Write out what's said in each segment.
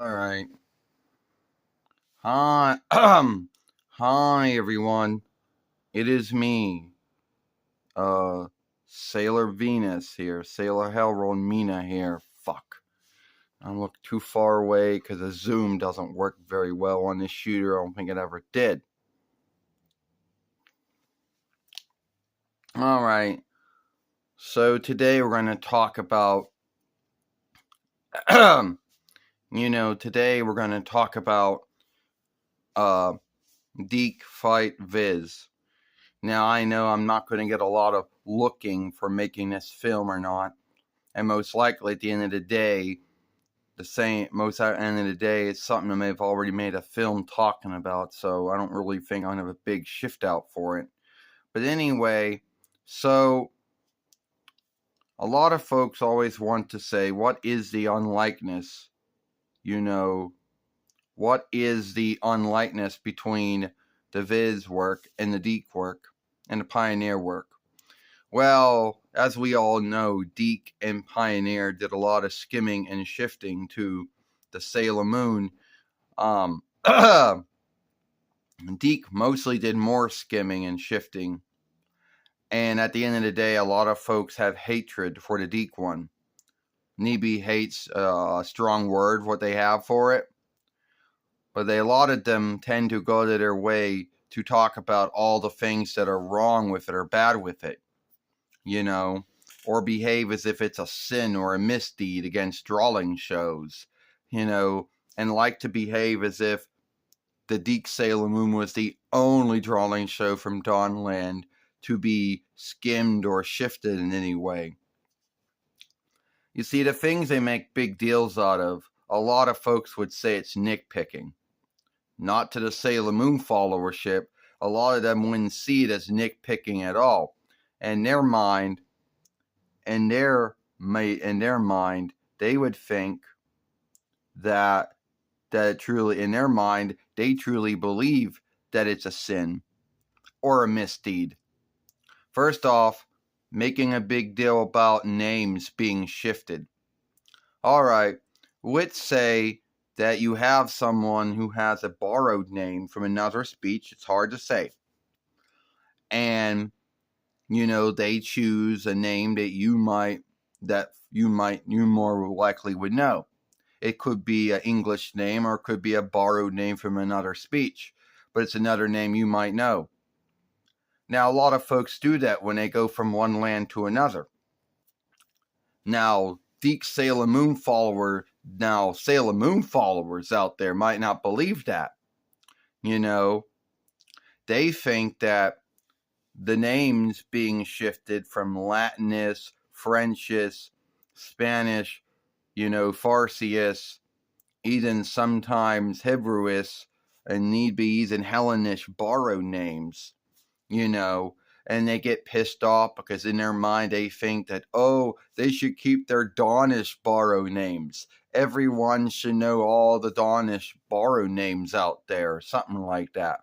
All right. Hi. Hi, everyone. It is me, uh, Sailor Venus here. Sailor Hellroll Mina here. Fuck. I look too far away because the zoom doesn't work very well on this shooter. I don't think it ever did. All right. So today we're going to talk about, today we're going to talk about, uh, Deke Fight Viz. Now, I know I'm not going to get a lot of looking for making this film or not. And most likely at the end of the day, it's something I may have already made a film talking about. So I don't really think I'm going to have a big shift out for it. But anyway, so a lot of folks always want to say, what is the unlikeness? What is the unlikeness between the Viz work and the Deke work and the Pioneer work? Well, as we all know, Deke and Pioneer did a lot of skimming and shifting to the Sailor Moon. Deke mostly did more skimming and shifting. And at the end of the day, a lot of folks have hatred for the Deke one. Neeby hates a strong word, what they have for it. But a lot of them tend to go to their way to talk about all the things that are wrong with it or bad with it. Or behave as if it's a sin or a misdeed against drawing shows, and like to behave as if the Deke Sailor Moon was the only drawing show from Dawnland to be skimmed or shifted in any way. You see, the things they make big deals out of, a lot of folks would say it's nitpicking. Not to the Sailor Moon followership, a lot of them wouldn't see it as nitpicking at all. In their mind, they would think that truly, in their mind, they truly believe that it's a sin or a misdeed. First off, making a big deal about names being shifted. All right, let's say that you have someone who has a borrowed name from another speech. It's hard to say. And, they choose a name that you more likely would know. It could be an English name or it could be a borrowed name from another speech, but it's another name you might know. Now, a lot of folks do that when they go from one land to another. Now, Sailor Moon followers out there might not believe that. They think that the names being shifted from Latinus, Frenchus, Spanish, Farsius, even sometimes Hebrewish, and need be even Hellenish borrowed names, and they get pissed off because in their mind they think that, they should keep their Dawnish borrowed names. Everyone should know all the Dawnish borrowed names out there, something like that.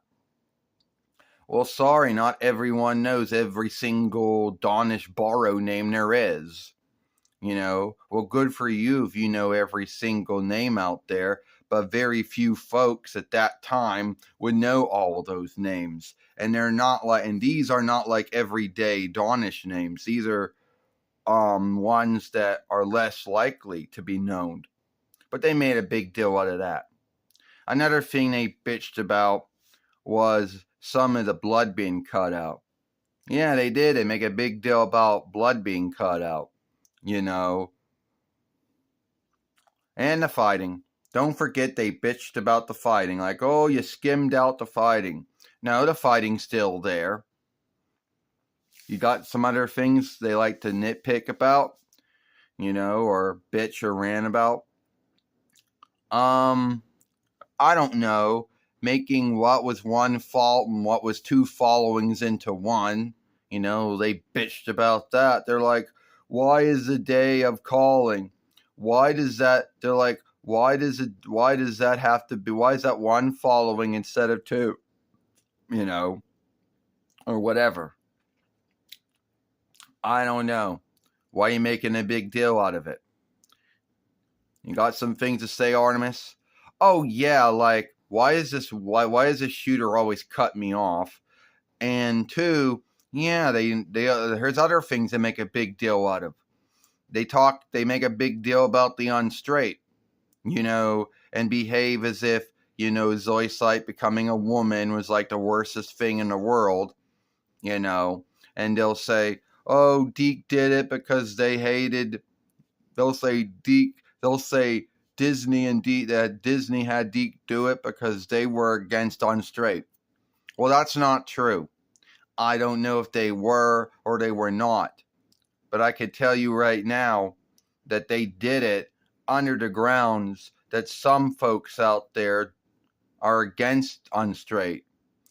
Well, sorry, not everyone knows every single Dawnish borrow name there is. Well, good for you if you know every single name out there, but very few folks at that time would know all of those names. And these are not like everyday Dawnish names. These are ones that are less likely to be known. But they made a big deal out of that. Another thing they bitched about was some of the blood being cut out. Yeah, they did. They make a big deal about blood being cut out, and the fighting. Don't forget they bitched about the fighting. Like, oh, you skimmed out the fighting. No, the fighting's still there. You got some other things they like to nitpick about, or bitch or rant about. I don't know. Making what was one fault and what was two followings into one. They bitched about that. They're like, why is the day of calling? Why does that, they're like, why does that have to be, why is that one following instead of two? Or whatever. I don't know. Why are you making a big deal out of it? You got some things to say, Artemis? oh yeah, like why is this shooter always cut me off? And two, yeah, they there's other things they make a big deal out of. They make a big deal about the unstraight, and behave as if, Zoe Sight becoming a woman was like the worstest thing in the world, and they'll say, oh, Deke did it because they hated, they'll say Disney and Deke, that Disney had Deke do it because they were against unstraight. Well, that's not true. I don't know if they were or they were not, but I could tell you right now that they did it under the grounds that some folks out there are against unstraight.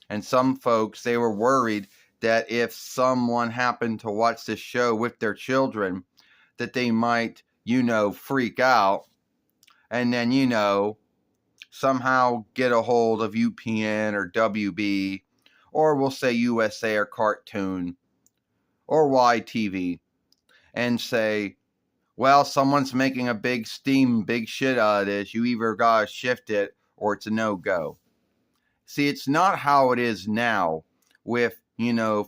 And some folks, they were worried that if someone happened to watch this show with their children, that they might, freak out and then, somehow get a hold of UPN or WB, or we'll say USA or Cartoon or YTV, and say, well, someone's making a big shit out of this. You either gotta shift it or it's a no-go. See, it's not how it is now with,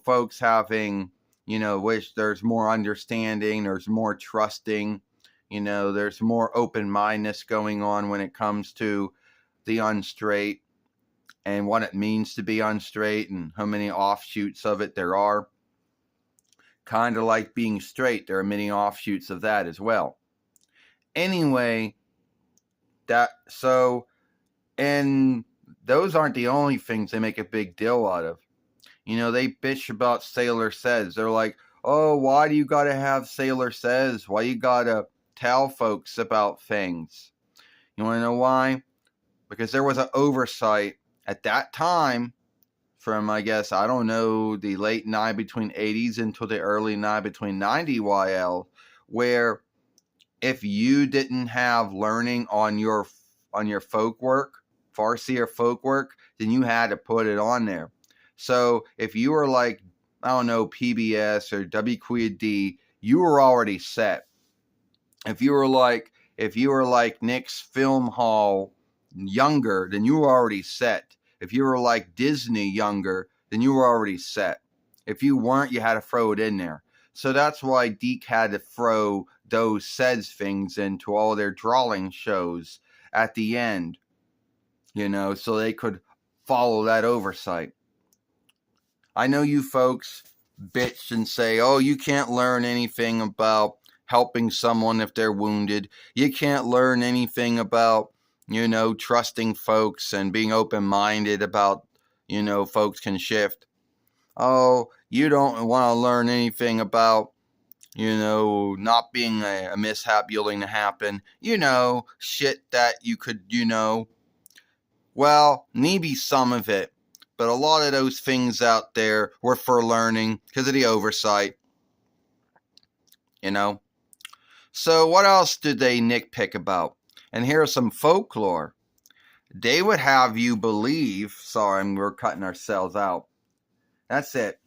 folks having, which there's more understanding, there's more trusting, there's more open-mindedness going on when it comes to the unstraight and what it means to be unstraight and how many offshoots of it there are. Kind of like being straight, there are many offshoots of that as well. Anyway, and those aren't the only things they make a big deal out of. They bitch about Sailor Says. They're like, oh, why do you gotta have Sailor Says? Why you gotta tell folks about things? You wanna know why? Because there was an oversight at that time from, I guess, I don't know, the late 80s until the early between 90 YL, where if you didn't have learning on your folk work, Farsi or folk work, then you had to put it on there. So if you were like, I don't know, PBS or WQD, you were already set. If you were like Nick's Film Hall younger, then you were already set. If you were like Disney younger, then you were already set. If you weren't, you had to throw it in there. So that's why Deke had to throw those says things into all their drawing shows at the end, so they could follow that oversight. I know you folks bitch and say, oh, you can't learn anything about helping someone if they're wounded. You can't learn anything about, trusting folks and being open-minded about, folks can shift. Oh, you don't want to learn anything about, not being a mishap yielding to happen. Shit that you could, well, maybe some of it. But a lot of those things out there were for learning because of the oversight. So what else did they nitpick about? And here's some folklore. They would have you believe, sorry, we're cutting ourselves out. That's it.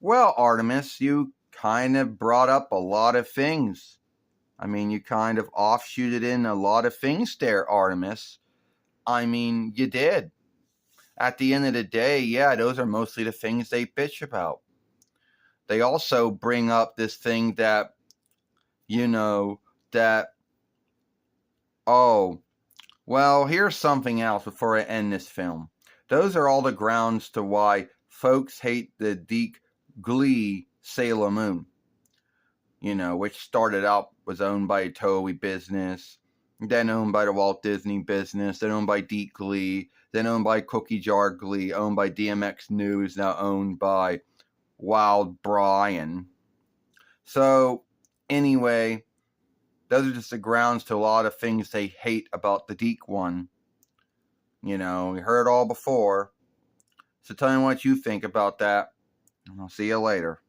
Well, Artemis, you kind of brought up a lot of things. I mean, you kind of offshooted in a lot of things there, Artemis. I mean, you did. At the end of the day, yeah, those are mostly the things they bitch about. They also bring up this thing that, oh, well, here's something else before I end this film. Those are all the grounds to why folks hate the Deke Glee Sailor Moon, which started out, was owned by a Toei business, then owned by the Walt Disney business, then owned by Deke Glee, then owned by Cookie Jar Glee, owned by DMX News, now owned by Wild Brian. So, anyway, those are just the grounds to a lot of things they hate about the Deke one. We heard it all before. So tell me what you think about that, and I'll see you later.